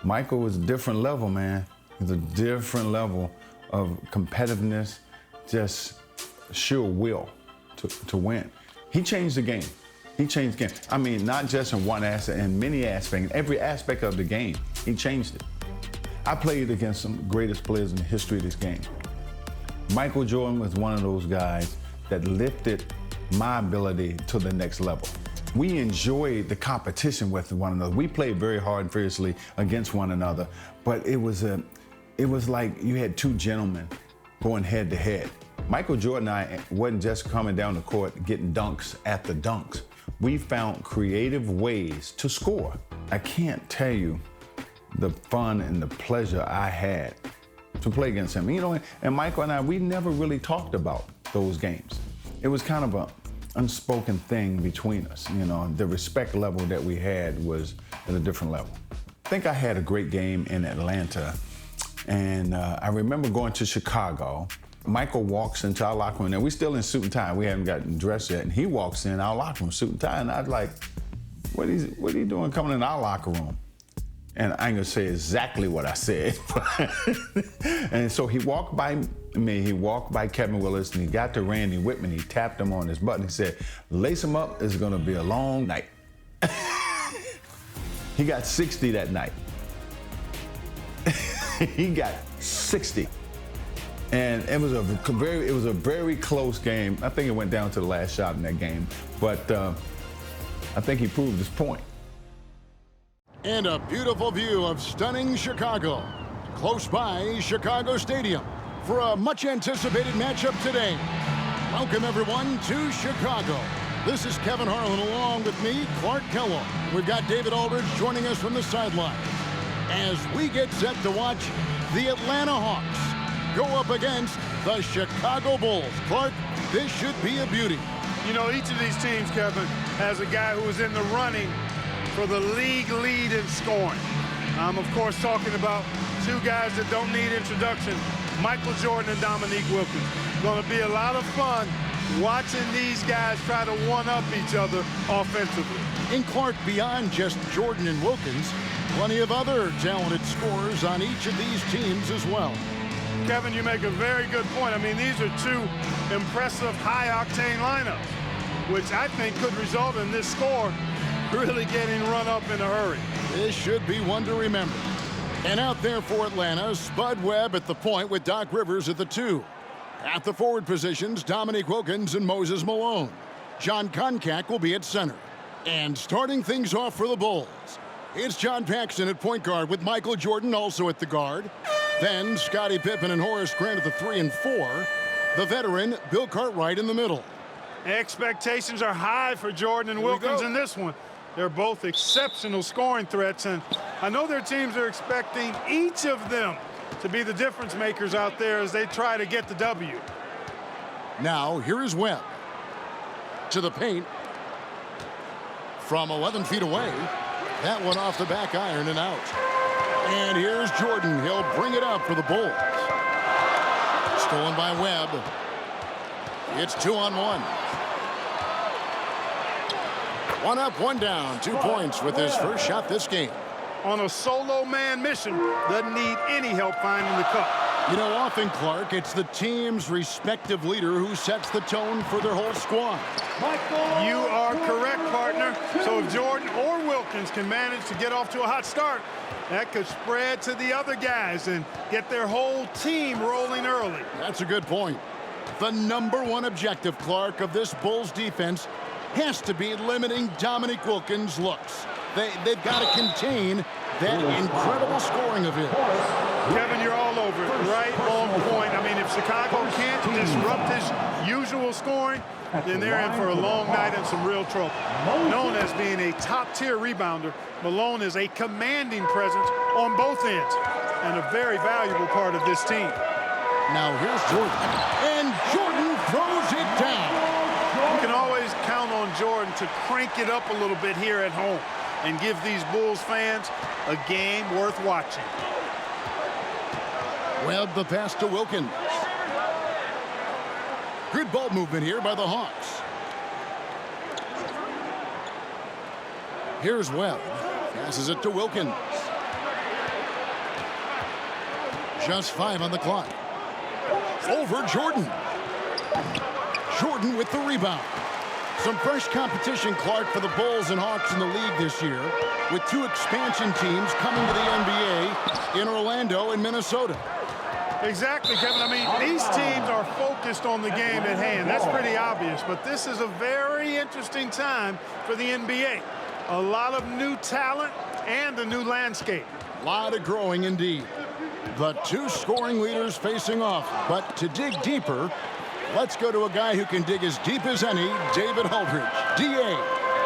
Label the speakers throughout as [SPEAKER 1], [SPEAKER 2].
[SPEAKER 1] Michael was a different level, man. He's a different level of competitiveness, just sheer will to win. He changed the game. He changed the game. I mean, not just in one aspect, in many aspects, every aspect of the game, he changed it. I played against some of the greatest players in the history of this game. Michael Jordan was one of those guys that lifted my ability to the next level. We enjoyed the competition with one another. We played very hard and fiercely against one another, but it was like you had two gentlemen going head to head. Michael Jordan and I wasn't just coming down the court getting dunks at the dunks. We found creative ways to score. I can't tell you the fun and the pleasure I had to play against him. You know, and Michael and I, we never really talked about those games. It was kind of an unspoken thing between us. You know, the respect level that we had was at a different level. I think I had a great game in Atlanta, and I remember going to Chicago. Michael walks into our locker room, and we're still in suit and tie. We haven't gotten dressed yet, and he walks in our locker room, suit and tie, and I was like, what are you doing coming in our locker room? And I ain't gonna say exactly what I said. And so he walked by me, he walked by Kevin Willis, and he got to Randy Whitman, he tapped him on his butt, and he said, lace him up, it's gonna be a long night. He got 60 that night. He got 60. And it was a very close game. I think it went down to the last shot in that game, but I think he proved his point.
[SPEAKER 2] And a beautiful view of stunning Chicago. Close by Chicago Stadium for a much anticipated matchup today. Welcome everyone to Chicago. This is Kevin Harlan along with me, Clark Kellogg. We've got David Aldridge joining us from the sideline as we get set to watch the Atlanta Hawks go up against the Chicago Bulls. Clark, this should be a beauty.
[SPEAKER 3] You know, each of these teams, Kevin, has a guy who is in the running for the league lead in scoring. I'm, of course, talking about two guys that don't need introduction, Michael Jordan and Dominique Wilkins. Going to be a lot of fun watching these guys try to one-up each other offensively.
[SPEAKER 2] And Clark, beyond just Jordan and Wilkins, plenty of other talented scorers on each of these teams as well.
[SPEAKER 3] Kevin, you make a very good point. I mean, these are two impressive high-octane lineups, which I think could result in this score really getting run up in a hurry.
[SPEAKER 2] This should be one to remember. And out there for Atlanta, Spud Webb at the point with Doc Rivers at the 2. At the forward positions, Dominique Wilkins and Moses Malone. John Koncak will be at center. And starting things off for the Bulls, it's John Paxson at point guard with Michael Jordan also at the guard. Then Scottie Pippen and Horace Grant at the 3 and 4. The veteran, Bill Cartwright in the middle.
[SPEAKER 3] Expectations are high for Jordan and Wilkins in this one. They're both exceptional scoring threats, and I know their teams are expecting each of them to be the difference makers out there as they try to get the W.
[SPEAKER 2] Now, here is Webb. To the paint. From 11 feet away. That one off the back iron and out. And here's Jordan. He'll bring it up for the Bulls. Stolen by Webb. It's 2-on-1. One up, one down. 2 points with his first shot this game.
[SPEAKER 3] On a solo man mission, doesn't need any help finding the cup.
[SPEAKER 2] You know, often, Clark, it's the team's respective leader who sets the tone for their whole squad.
[SPEAKER 3] You are correct, partner. So if Jordan or Wilkins can manage to get off to a hot start, that could spread to the other guys and get their whole team rolling early.
[SPEAKER 2] That's a good point. The #1 objective, Clark, of this Bulls defense has to be limiting Dominique Wilkins' looks. They've got to contain that incredible scoring of his.
[SPEAKER 3] Kevin, you're all over it. Right on point. I mean, if Chicago can't disrupt his usual scoring, then they're in for a long night and some real trouble. Known as being a top-tier rebounder, Malone is a commanding presence on both ends and a very valuable part of this team.
[SPEAKER 2] Now here's Jordan. And Jordan throws it down.
[SPEAKER 3] You can always count on Jordan to crank it up a little bit here at home and give these Bulls fans a game worth watching.
[SPEAKER 2] Webb the pass to Wilkins. Good ball movement here by the Hawks. Here's Webb. Passes it to Wilkins. Just 5 on the clock. Over Jordan. Jordan with the rebound. Some fresh competition, Clark, for the Bulls and Hawks in the league this year, with 2 expansion teams coming to the NBA in Orlando and Minnesota.
[SPEAKER 3] Exactly, Kevin. I mean, these teams are focused on the game at hand. That's pretty obvious, but this is a very interesting time for the NBA. A lot of new talent and a new landscape.
[SPEAKER 2] A lot of growing indeed. The 2 scoring leaders facing off, but to dig deeper, let's go to a guy who can dig as deep as any, David Aldridge. D.A.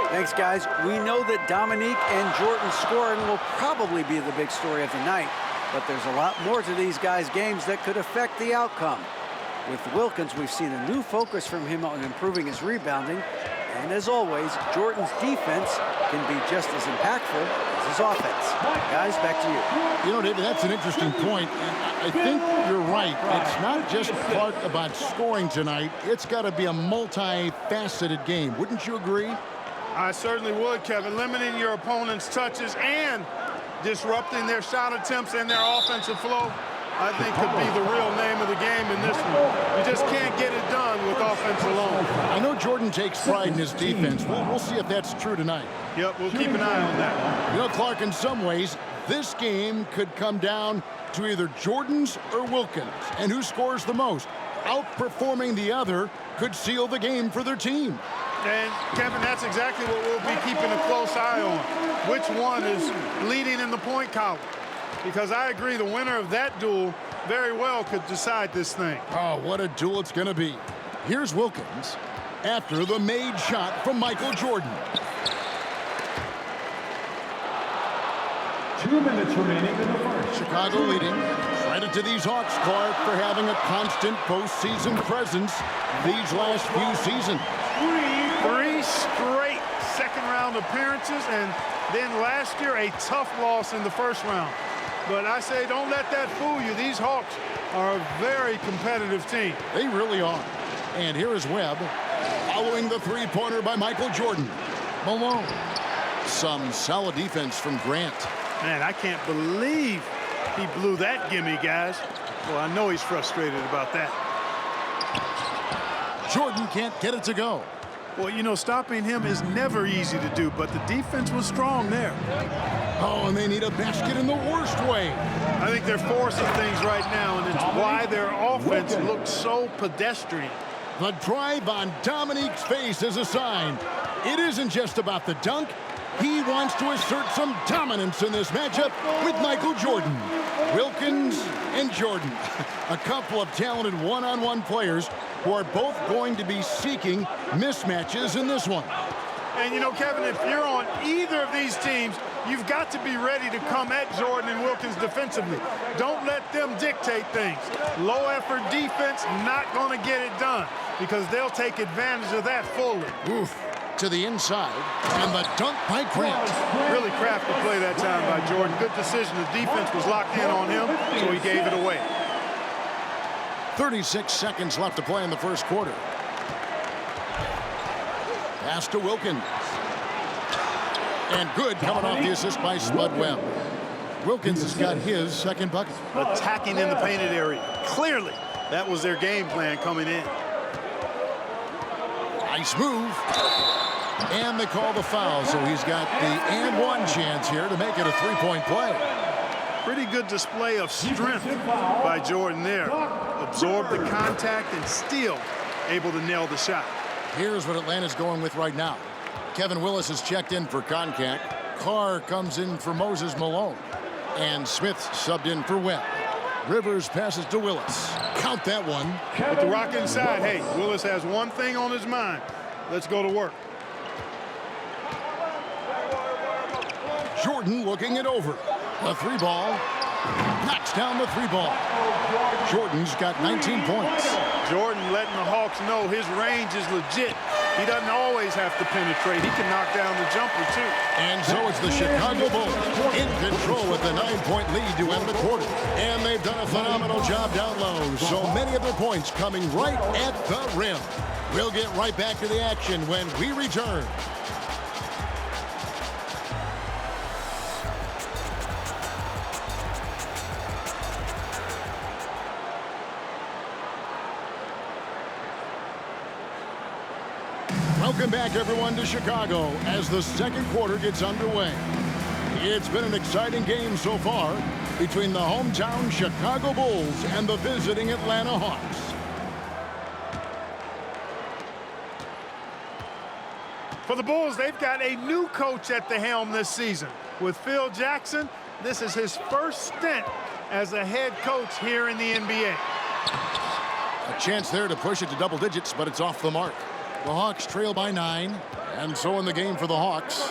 [SPEAKER 4] Thanks, guys. We know that Dominique and Jordan's scoring will probably be the big story of the night, but there's a lot more to these guys' games that could affect the outcome. With Wilkins, we've seen a new focus from him on improving his rebounding, and as always, Jordan's defense can be just as impactful as his offense. Guys, back to you.
[SPEAKER 2] You know, David, that's an interesting point, and I think you're right. It's not just Clark about scoring tonight. It's got to be a multifaceted game. Wouldn't you agree?
[SPEAKER 3] I certainly would, Kevin. Limiting your opponent's touches and disrupting their shot attempts and their offensive flow, I think, could be the real name of the game in this one. You just can't get it done with offense alone.
[SPEAKER 2] I know Jordan takes pride in his defense. We'll see if that's true tonight.
[SPEAKER 3] Yep, we'll keep an eye on that.
[SPEAKER 2] You know, Clark, in some ways, this game could come down to either Jordan's or Wilkins. And who scores the most? Outperforming the other could seal the game for their team.
[SPEAKER 3] And, Kevin, that's exactly what we'll be keeping a close eye on. Which one is leading in the point column? Because I agree the winner of that duel very well could decide this thing.
[SPEAKER 2] Oh, what a duel it's going to be. Here's Wilkins after the made shot from Michael Jordan.
[SPEAKER 5] 2 minutes remaining in the first.
[SPEAKER 2] Chicago leading. Credit to these Hawks, Clark, for having a constant postseason presence these last few seasons.
[SPEAKER 3] 3 straight second-round appearances, and then last year a tough loss in the first round. But I say don't let that fool you. These Hawks are a very competitive team.
[SPEAKER 2] They really are. And here is Webb following the three-pointer by Michael Jordan. Malone. Some solid defense from Grant.
[SPEAKER 3] Man, I can't believe he blew that gimme, guys. Well, I know he's frustrated about that.
[SPEAKER 2] Jordan can't get it to go.
[SPEAKER 3] Well, you know, stopping him is never easy to do, but the defense was strong there.
[SPEAKER 2] Oh, and they need a basket in the worst way.
[SPEAKER 3] I think they're forcing things right now, and it's why their offense looked so pedestrian.
[SPEAKER 2] The drive on Dominique's face is a sign. It isn't just about the dunk. He wants to assert some dominance in this matchup with Michael Jordan. Wilkins and Jordan, a couple of talented one-on-one players who are both going to be seeking mismatches in this one.
[SPEAKER 3] And, you know, Kevin, if you're on either of these teams, you've got to be ready to come at Jordan and Wilkins defensively. Don't let them dictate things. Low-effort defense, not going to get it done because they'll take advantage of that fully.
[SPEAKER 2] Oof. To the inside, and the dunk by Grant.
[SPEAKER 3] Really crafty play that time by Jordan. Good decision. The defense was locked in on him, so he gave it away.
[SPEAKER 2] 36 seconds left to play in the first quarter. Pass to Wilkins. And good coming off the assist by Spud Webb. Wilkins has got his second bucket.
[SPEAKER 3] Attacking in the painted area. Clearly, that was their game plan coming in.
[SPEAKER 2] Nice move. And they call the foul, so he's got the and one chance here to make it a three-point play.
[SPEAKER 3] Pretty good display of strength by Jordan there. Absorbed the contact and still able to nail the shot.
[SPEAKER 2] Here's what Atlanta's going with right now. Kevin Willis is checked in for Concac. Carr comes in for Moses Malone. And Smith subbed in for Webb. Rivers passes to Willis. Count that one.
[SPEAKER 3] With the rock inside, hey, Willis has one thing on his mind. Let's go to work.
[SPEAKER 2] Jordan looking it over. The three ball. Knocks down the three ball. Jordan's got 19 points.
[SPEAKER 3] Jordan letting the Hawks know his range is legit. He doesn't always have to penetrate. He can knock down the jumper, too.
[SPEAKER 2] And so it's the Chicago Bulls in control with the 9-point lead to end the quarter. And they've done a phenomenal job down low. So many of their points coming right at the rim. We'll get right back to the action when we return. Welcome back, everyone, to Chicago as the second quarter gets underway. It's been an exciting game so far between the hometown Chicago Bulls and the visiting Atlanta Hawks.
[SPEAKER 3] For the Bulls, they've got a new coach at the helm this season. With Phil Jackson, this is his first stint as a head coach here in the NBA.
[SPEAKER 2] A chance there to push it to double digits, but it's off the mark. The Hawks trail by 9, and so in the game for the Hawks,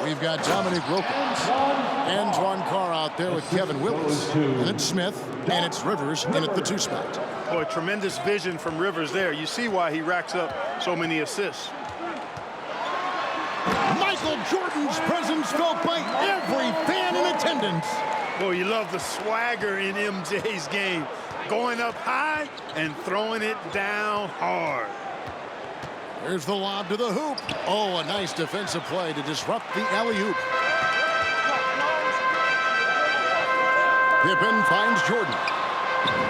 [SPEAKER 2] we've got Dominique Wilkins, Antoine Carr out there with Kevin Willis, and it's Smith, and it's Rivers in at the 2 spot.
[SPEAKER 3] Boy, tremendous vision from Rivers there. You see why he racks up so many assists.
[SPEAKER 2] Michael Jordan's presence felt by every fan in attendance.
[SPEAKER 3] Boy, you love the swagger in MJ's game. Going up high and throwing it down hard.
[SPEAKER 2] Here's the lob to the hoop. Oh, a nice defensive play to disrupt the alley-oop. Pippen finds Jordan.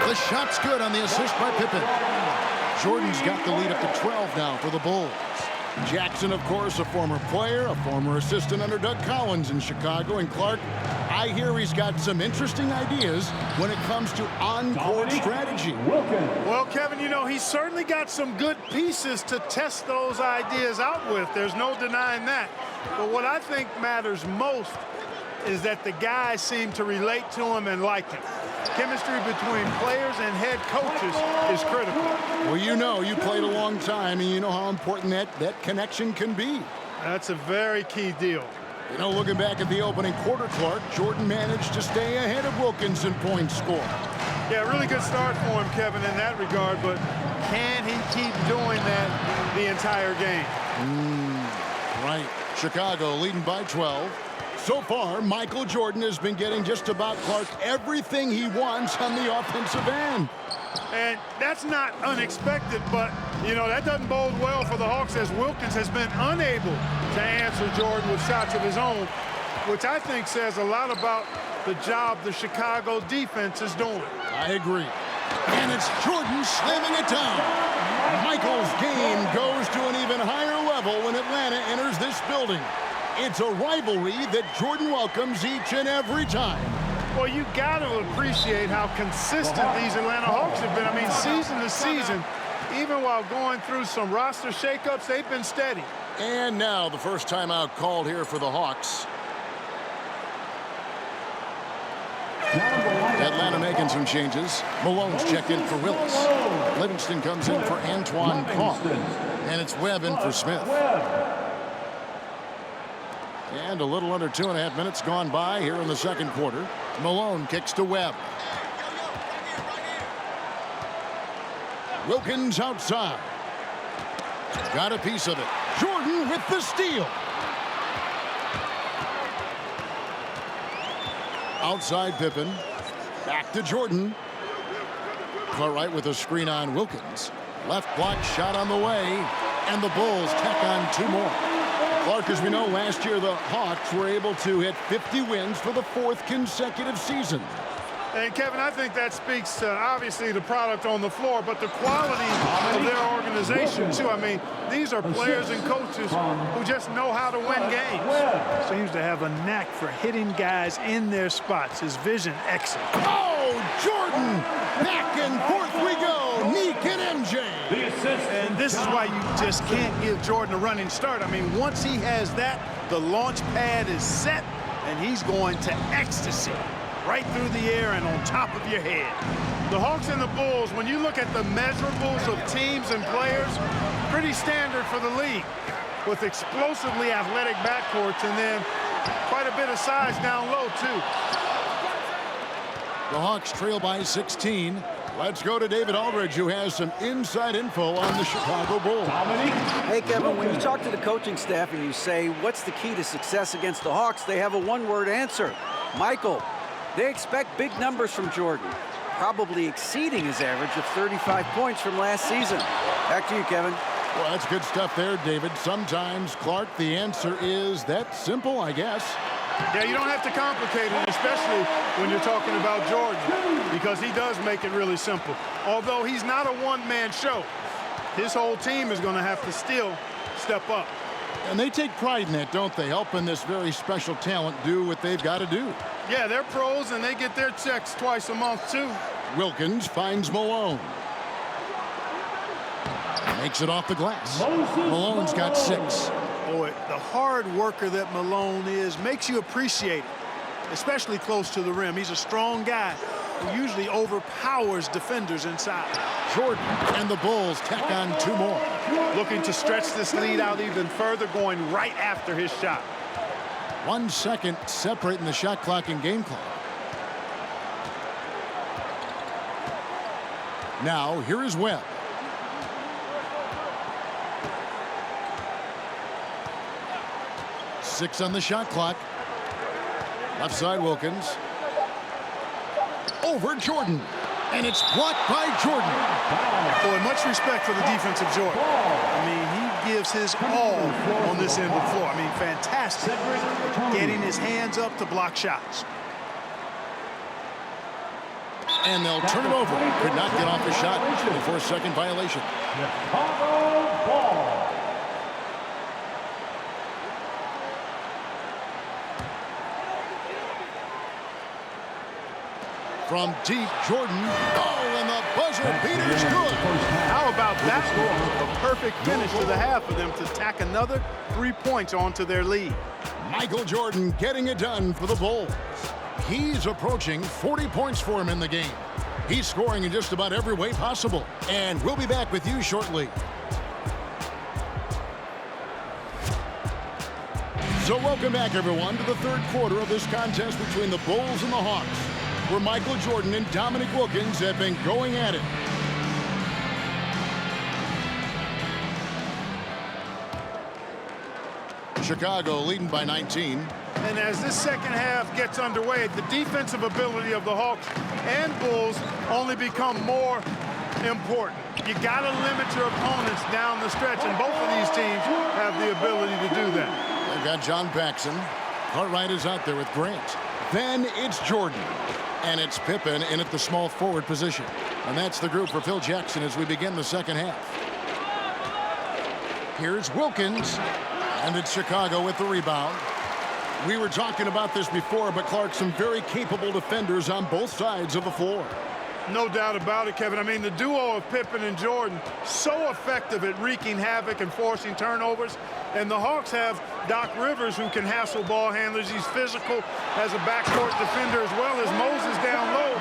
[SPEAKER 2] The shot's good on the assist by Pippen. Jordan's got the lead up to 12 now for the Bulls. Jackson, of course, a former player, a former assistant under Doug Collins in Chicago. And Clark, I hear he's got some interesting ideas when it comes to on-court strategy.
[SPEAKER 3] Well, Kevin, you know, he's certainly got some good pieces to test those ideas out with. There's no denying that. But what I think matters most is that the guys seem to relate to him and like him. Chemistry between players and head coaches is critical.
[SPEAKER 2] Well, you know, you played a long time, and you know how important that connection can be.
[SPEAKER 3] That's a very key deal.
[SPEAKER 2] You know, looking back at the opening quarter, Clark, Jordan managed to stay ahead of Wilkins in points scored.
[SPEAKER 3] Yeah, really good start for him, Kevin, in that regard, but can he keep doing that the entire game?
[SPEAKER 2] Right. Chicago leading by 12. So far, Michael Jordan has been getting just about, Clark, everything he wants on the offensive end.
[SPEAKER 3] And that's not unexpected, but, you know, that doesn't bode well for the Hawks as Wilkins has been unable to answer Jordan with shots of his own, which I think says a lot about the job the Chicago defense is doing.
[SPEAKER 2] I agree. And it's Jordan slamming it down. Michael's game goes to an even higher level when Atlanta enters this building. It's a rivalry that Jordan welcomes each and every time.
[SPEAKER 3] Well, you got to appreciate how consistent these Atlanta Hawks have been. I mean, season to season, even while going through some roster shakeups, they've been steady.
[SPEAKER 2] And now the first timeout called here for the Hawks. Atlanta making some changes. Malone's checked in for Willis. Livingston comes in for Antoine Carr. And it's Webb in for Smith. And a little under 2.5 minutes gone by here in the second quarter. Malone kicks to Webb. Wilkins outside. Got a piece of it. Jordan with the steal. Outside Pippen. Back to Jordan. Cartwright with a screen on Wilkins. Left block shot on the way. And the Bulls tack on 2 more. Clark, as we know, last year the Hawks were able to hit 50 wins for the 4th consecutive season.
[SPEAKER 3] And, Kevin, I think that speaks to, obviously, the product on the floor, but the quality of their organization, too. I mean, these are players and coaches who just know how to win games. Seems to have a knack for hitting guys in their spots. His vision, excellent.
[SPEAKER 2] Oh, Jordan! Back and forth we go. Neek and MJ.
[SPEAKER 3] And this is why you just can't give Jordan a running start. I mean, once he has that, the launch pad is set, and he's going to ecstasy. Right through the air and on top of your head. The Hawks and the Bulls, when you look at the measurables of teams and players, pretty standard for the league, with explosively athletic backcourts and then quite a bit of size down low, too.
[SPEAKER 2] The Hawks trail by 16. Let's go to David Aldridge, who has some inside info on the Chicago Bulls.
[SPEAKER 4] Hey, Kevin, when you talk to the coaching staff and you say, what's the key to success against the Hawks, they have a one-word answer. Michael. They expect big numbers from Jordan, probably exceeding his average of 35 points from last season. Back to you, Kevin.
[SPEAKER 2] Well, that's good stuff there, David. Sometimes, Clark, the answer is that simple, I guess.
[SPEAKER 3] Yeah, you don't have to complicate it, especially when you're talking about Jordan, because he does make it really simple. Although he's not a one-man show, his whole team is going to have to still step up.
[SPEAKER 2] And they take pride in that, don't they? Helping this very special talent do what they've got to do.
[SPEAKER 3] Yeah, they're pros, and they get their checks twice a month, too.
[SPEAKER 2] Wilkins finds Malone. Makes it off the glass. Malone's got 6.
[SPEAKER 3] Boy, the hard worker that Malone is makes you appreciate it, especially close to the rim. He's a strong guy who usually overpowers defenders inside.
[SPEAKER 2] Jordan and the Bulls tack on 2 more.
[SPEAKER 3] Looking to stretch this lead out even further, going right after his shot.
[SPEAKER 2] 1 second separating the shot clock and game clock. Now, here is Webb. Six on the shot clock. Left side, Wilkins. Over Jordan. And it's blocked by Jordan.
[SPEAKER 3] Boy, much respect for the defensive Jordan. I mean, he gives his all on this end of the floor. I mean, fantastic. Getting his hands up to block shots.
[SPEAKER 2] And they'll turn it over. Could not get off the shot. 24-second violation. From deep, Jordan. Oh, and the buzzer beater's good.
[SPEAKER 3] How about that one? A perfect finish to the half for them to tack another 3 points onto their lead.
[SPEAKER 2] Michael Jordan getting it done for the Bulls. He's approaching 40 points for him in the game. He's scoring in just about every way possible. And we'll be back with you shortly. So welcome back, everyone, to the third quarter of this contest between the Bulls and the Hawks, where Michael Jordan and Dominique Wilkins have been going at it. Chicago leading by 19.
[SPEAKER 3] And as this second half gets underway, the defensive ability of the Hawks and Bulls only become more important. You got to limit your opponents down the stretch, and both of these teams have the ability to do that.
[SPEAKER 2] They've got John Paxson. Cartwright is out there with Grant. Then it's Jordan. And it's Pippen in at the small forward position. And that's the group for Phil Jackson as we begin the second half. Here's Wilkins. And it's Chicago with the rebound. We were talking about this before, but Clark, some very capable defenders on both sides of the floor.
[SPEAKER 3] No doubt about it, Kevin. I mean, the duo of Pippen and Jordan, so effective at wreaking havoc and forcing turnovers. And the Hawks have Doc Rivers, who can hassle ball handlers. He's physical as a backcourt defender, as well as Moses down low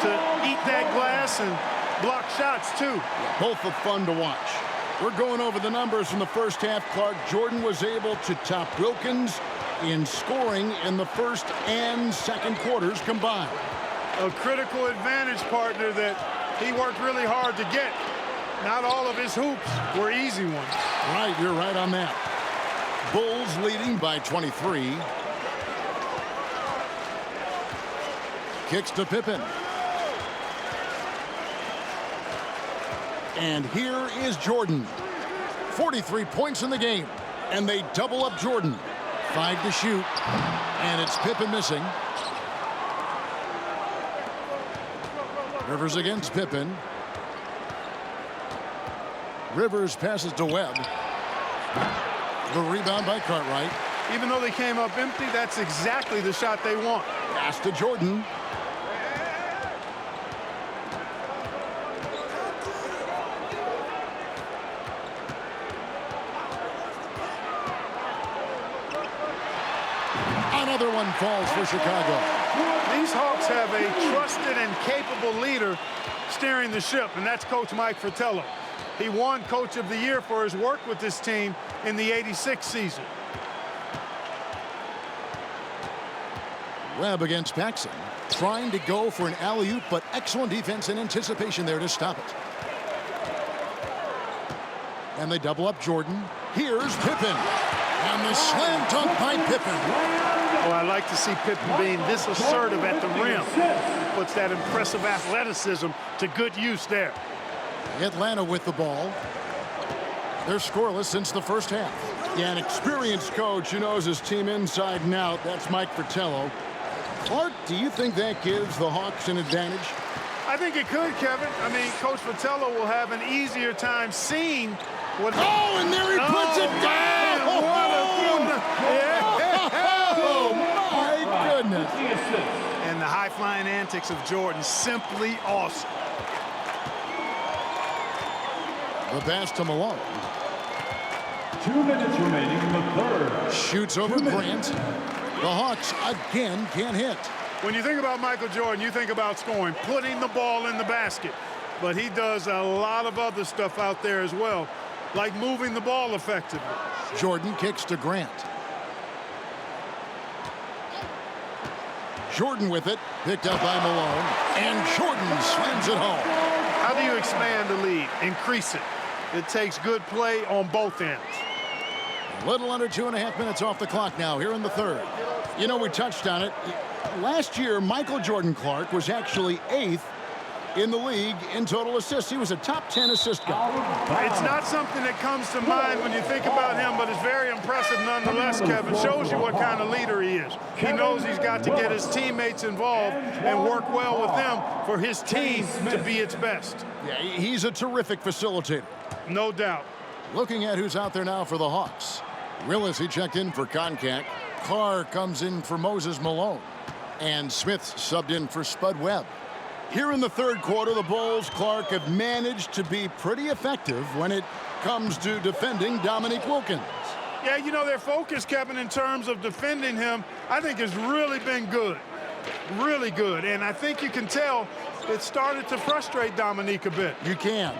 [SPEAKER 3] to eat that glass and block shots, too.
[SPEAKER 2] Both are fun to watch. We're going over the numbers from the first half. Clark, Jordan was able to top Wilkins in scoring in the first and second quarters combined.
[SPEAKER 3] A critical advantage partner that he worked really hard to get. Not all of his hoops were easy ones.
[SPEAKER 2] Right, you're right on that. Bulls leading by 23. Kicks to Pippen. And here is Jordan. 43 points in the game. And they double up Jordan. 5 to shoot. And it's Pippen missing. Rivers against Pippen. Rivers passes to Webb. The rebound by Cartwright.
[SPEAKER 3] Even though they came up empty, that's exactly the shot they want.
[SPEAKER 2] Pass to Jordan. Another one falls for Chicago.
[SPEAKER 3] These Hawks have a trusted and capable leader steering the ship, and that's Coach Mike Fratello. He won Coach of the Year for his work with this team in the '86 season.
[SPEAKER 2] Webb against Paxson. Trying to go for an alley-oop, but excellent defense and anticipation there to stop it. And they double up Jordan. Here's Pippen. And the slam dunk by Pippen.
[SPEAKER 3] Well, I like to see Pippen being this assertive at the rim. Puts that impressive athleticism to good use there.
[SPEAKER 2] Atlanta with the ball. They're scoreless since the first half. Yeah, an experienced coach who knows his team inside and out. That's Mike Fratello. Clark, do you think that gives the Hawks an advantage?
[SPEAKER 3] I think it could, Kevin. I mean, Coach Vitello will have an easier time seeing what...
[SPEAKER 2] Oh, and there he puts it down!
[SPEAKER 3] Man, what a yeah.
[SPEAKER 2] Oh, my goodness.
[SPEAKER 3] And the high-flying antics of Jordan, simply awesome.
[SPEAKER 2] The pass to Malone.
[SPEAKER 5] 2 minutes remaining in the third.
[SPEAKER 2] Shoots over Grant. The Hawks again can't hit.
[SPEAKER 3] When you think about Michael Jordan, you think about scoring, putting the ball in the basket. But he does a lot of other stuff out there as well, like moving the ball effectively.
[SPEAKER 2] Jordan kicks to Grant. Jordan with it, picked up by Malone, and Jordan slams it home.
[SPEAKER 3] How do you expand the lead? Increase it. It takes good play on both ends.
[SPEAKER 2] A little under 2.5 minutes off the clock now here in the third. You know, we touched on it. Last year, Michael Jordan Clark was actually 8th in the league in total assists. He was a top 10 assist guy.
[SPEAKER 3] It's not something that comes to mind when you think about him, but it's very impressive nonetheless, Kevin. Shows you what kind of leader he is. He knows he's got to get his teammates involved and work well with them for his team to be its best.
[SPEAKER 2] Yeah, he's a terrific facilitator.
[SPEAKER 3] No doubt.
[SPEAKER 2] Looking at who's out there now for the Hawks. Willis, he checked in for Concac. Carr comes in for Moses Malone. And Smith subbed in for Spud Webb. Here in the third quarter, the Bulls, Clark, have managed to be pretty effective when it comes to defending Dominique Wilkins.
[SPEAKER 3] Yeah, you know, their focus, Kevin, in terms of defending him, I think has really been good. Really good. And I think you can tell it started to frustrate Dominique a bit.
[SPEAKER 2] You can.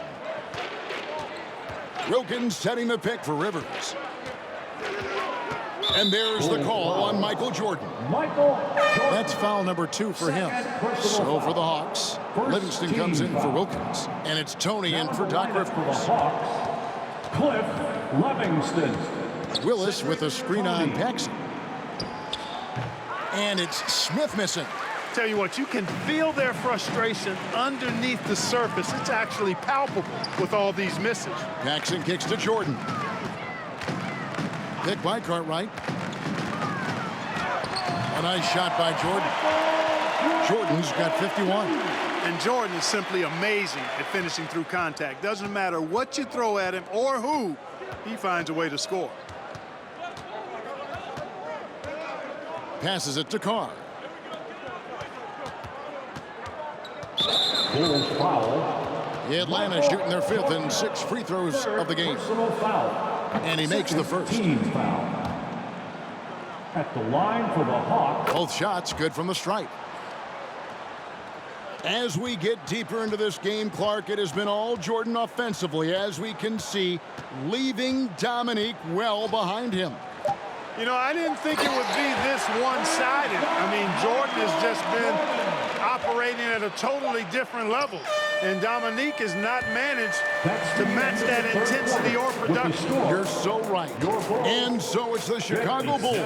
[SPEAKER 2] Wilkins setting the pick for Rivers. And there's the call on Michael Jordan. That's foul number 2 for him. So for the Hawks, Livingston comes in for Wilkins. And it's Tony in for Doc Rivers.
[SPEAKER 5] Cliff Livingston.
[SPEAKER 2] Willis with a screen on Paxson. And it's Smith missing.
[SPEAKER 3] Tell you what, you can feel their frustration underneath the surface. It's actually palpable with all these misses.
[SPEAKER 2] Paxson kicks to Jordan. Pick by Cartwright. A nice shot by Jordan. Jordan's got 51.
[SPEAKER 3] And Jordan is simply amazing at finishing through contact. Doesn't matter what you throw at him or who, he finds a way to score.
[SPEAKER 2] Passes it to Carr.
[SPEAKER 5] Bulls foul.
[SPEAKER 2] Atlanta shooting their 5th and 6th free throws of the game.
[SPEAKER 5] Personal foul.
[SPEAKER 2] And he makes the first.
[SPEAKER 5] Team foul. At the line for the Hawks.
[SPEAKER 2] Both shots good from the stripe. As we get deeper into this game, Clark, it has been all Jordan offensively, as we can see, leaving Dominique well behind him.
[SPEAKER 3] You know, I didn't think it would be this one-sided. I mean, Jordan has just been operating at a totally different level. And Dominique has not managed to match that intensity or production.
[SPEAKER 2] You're so right. And so it's the Chicago Bulls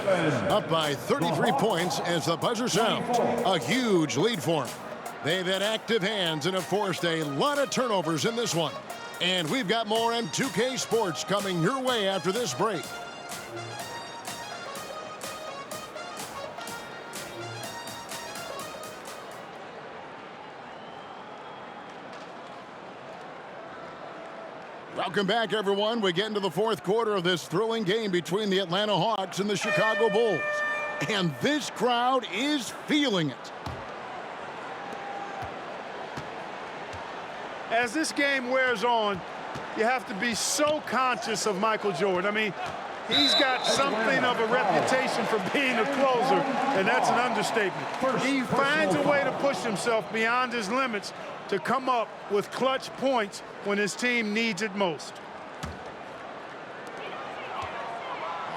[SPEAKER 2] up by 33 points as the buzzer sounds. A huge lead for them. They've had active hands and have forced a lot of turnovers in this one. And we've got more M2K Sports coming your way after this break. Welcome back, everyone. We get into the fourth quarter of this thrilling game between the Atlanta Hawks and the Chicago Bulls. And this crowd is feeling it.
[SPEAKER 3] As this game wears on, you have to be so conscious of Michael Jordan. I mean, he's got something of a reputation for being a closer, and that's an understatement. He finds a way to push himself beyond his limits to come up with clutch points when his team needs it most.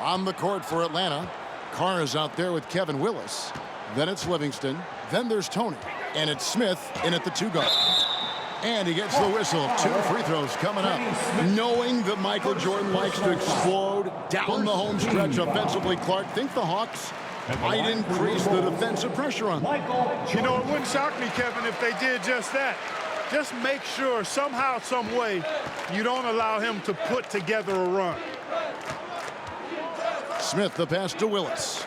[SPEAKER 2] On the court for Atlanta, Carr is out there with Kevin Willis. Then it's Livingston. Then there's Tony. And it's Smith in at the 2-guard. And he gets the whistle. 2 free throws coming up. Knowing that Michael Jordan likes to explode down the home stretch offensively, Clark, think the Hawks might increase the defensive pressure on them.
[SPEAKER 3] You know, it wouldn't shock me, Kevin, if they did just that. Just make sure somehow, some way, you don't allow him to put together a run.
[SPEAKER 2] Smith, the pass to Willis.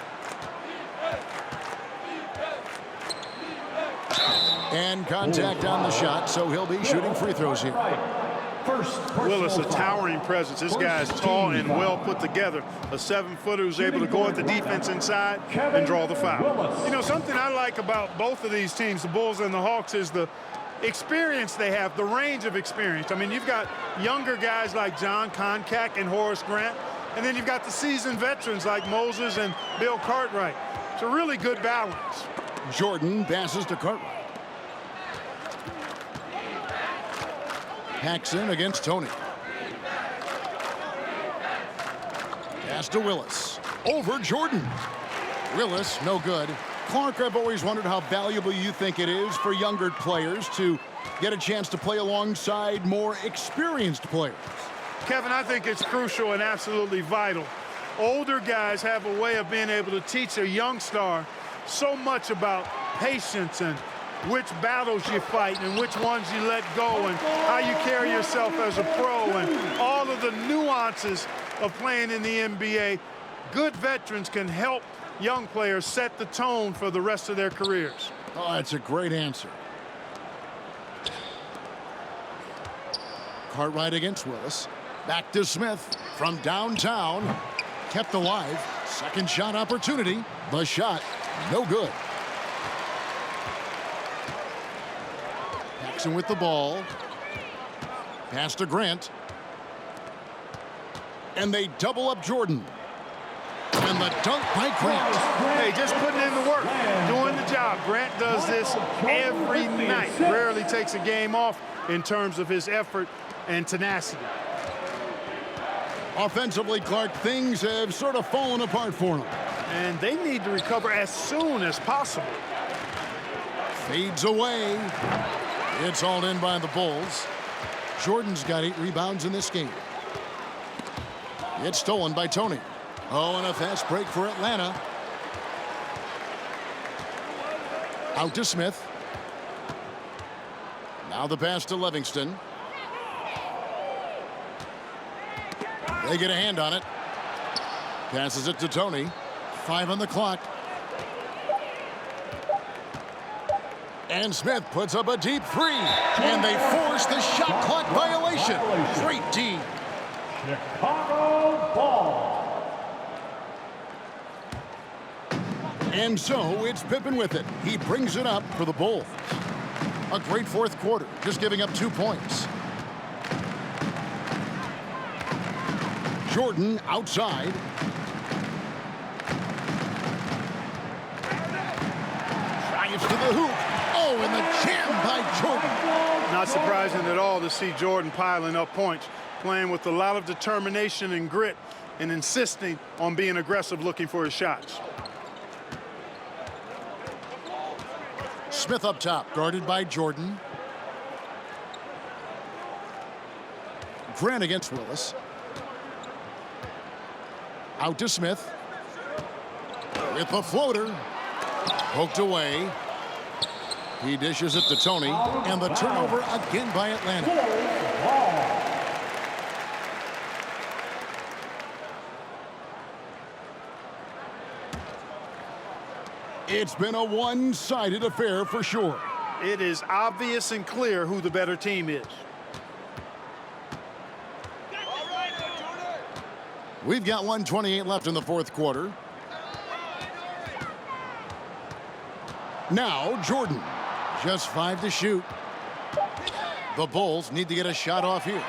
[SPEAKER 2] And contact on the shot, so he'll be shooting free throws here.
[SPEAKER 3] Willis, a towering presence. This guy is tall and well put together. A 7-footer who's able to go at the defense inside and draw the foul. You know, something I like about both of these teams, the Bulls and the Hawks, is the experience they have, the range of experience. I mean, you've got younger guys like John Koncak and Horace Grant, and then you've got the seasoned veterans like Moses and Bill Cartwright. It's a really good balance.
[SPEAKER 2] Jordan passes to Cartwright. Paxson against Tony. Pass to Willis. Over Jordan. Willis, no good. Clark, I've always wondered how valuable you think it is for younger players to get a chance to play alongside more experienced players.
[SPEAKER 3] Kevin, I think it's crucial and absolutely vital. Older guys have a way of being able to teach a young star so much about patience and which battles you fight and which ones you let go and how you carry yourself as a pro and all of the nuances of playing in the NBA. Good veterans can help young players set the tone for the rest of their careers.
[SPEAKER 2] Oh, that's a great answer. Cartwright against Willis. Back to Smith from downtown. Kept alive. Second shot opportunity. The shot, no good. Paxson with the ball. Pass to Grant. And they double up Jordan. And the dunk by Grant.
[SPEAKER 3] Hey, just putting in the work, doing the job. Grant does this every night. Rarely takes a game off in terms of his effort and tenacity.
[SPEAKER 2] Offensively, Clark, things have sort of fallen apart for him.
[SPEAKER 3] And they need to recover as soon as possible.
[SPEAKER 2] Fades away. It's hauled in by the Bulls. Jordan's got 8 rebounds in this game. It's stolen by Tony. Oh, and a fast break for Atlanta. Out to Smith. Now the pass to Livingston. They get a hand on it. Passes it to Tony. 5 on the clock. And Smith puts up a deep 3. And they force the shot clock violation. Great D.
[SPEAKER 5] Chicago ball.
[SPEAKER 2] And so it's Pippen with it. He brings it up for the Bulls. A great fourth quarter, just giving up 2 points. Jordan outside. Drives to the hoop. Oh, and the jam by Jordan.
[SPEAKER 3] Not surprising at all to see Jordan piling up points, playing with a lot of determination and grit and insisting on being aggressive looking for his shots.
[SPEAKER 2] Smith up top, guarded by Jordan. Grant against Willis. Out to Smith. With the floater. Poked away. He dishes it to Tony. And the turnover again by Atlanta. It's been a one-sided affair for sure.
[SPEAKER 3] It is obvious and clear who the better team is.
[SPEAKER 2] We've got 1:28 left in the fourth quarter. Now Jordan, just 5 to shoot. The Bulls need to get a shot off here.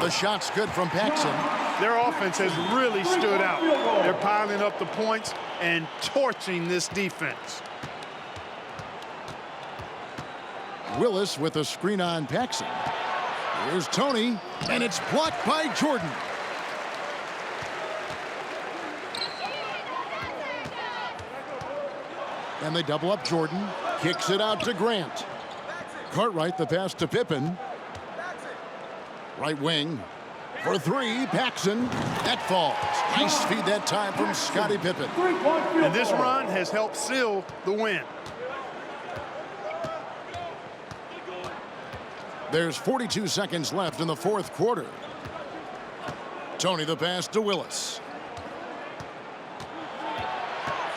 [SPEAKER 2] The shot's good from Paxson.
[SPEAKER 3] Their offense has really stood out. They're piling up the points and torching this defense.
[SPEAKER 2] Willis with a screen on Paxson. Here's Tony, and it's blocked by Jordan. And they double up Jordan. Kicks it out to Grant. Cartwright, the pass to Pippen. Right wing. For 3, Paxson. That falls. Nice feed that time from Scottie Pippen.
[SPEAKER 3] And this run has helped seal the win.
[SPEAKER 2] There's 42 seconds left in the fourth quarter. Tony the pass to Willis.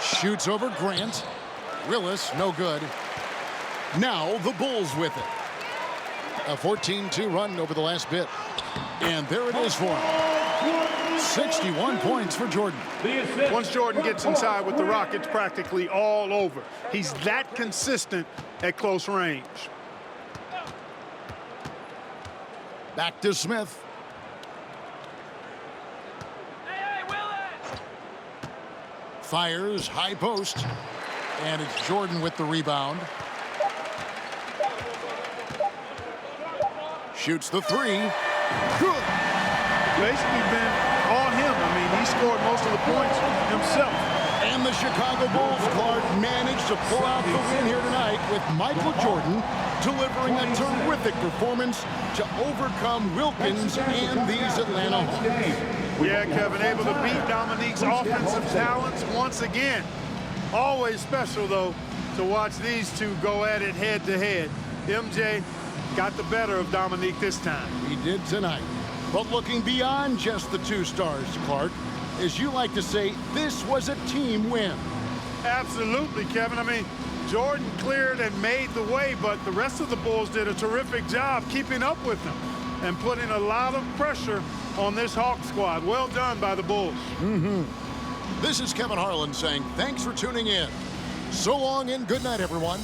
[SPEAKER 2] Shoots over Grant. Willis, no good. Now the Bulls with it. A 14-2 run over the last bit. And there it is for him. 61 points for Jordan.
[SPEAKER 3] Once Jordan gets inside with the rock, it's practically all over. He's that consistent at close range.
[SPEAKER 2] Back to Smith. Fires high post. And it's Jordan with the rebound. Shoots the three. Good.
[SPEAKER 3] Basically been all him. I mean, he scored most of the points himself.
[SPEAKER 2] And the Chicago Bulls, Clark, managed to pull out the win here tonight with Michael Jordan delivering a terrific performance to overcome Wilkins and these Atlanta Hawks.
[SPEAKER 3] Yeah, Kevin, able to beat Dominique's offensive talents once again. Always special, though, to watch these two go at it head-to-head. MJ got the better of Dominique this time.
[SPEAKER 2] He did tonight. But looking beyond just the two stars, Clark, as you like to say, this was a team win.
[SPEAKER 3] Absolutely, Kevin. I mean, Jordan cleared and made the way, but the rest of the Bulls did a terrific job keeping up with them and putting a lot of pressure on this Hawk squad. Well done by the Bulls.
[SPEAKER 2] This is Kevin Harlan saying thanks for tuning in. So long and good night, everyone.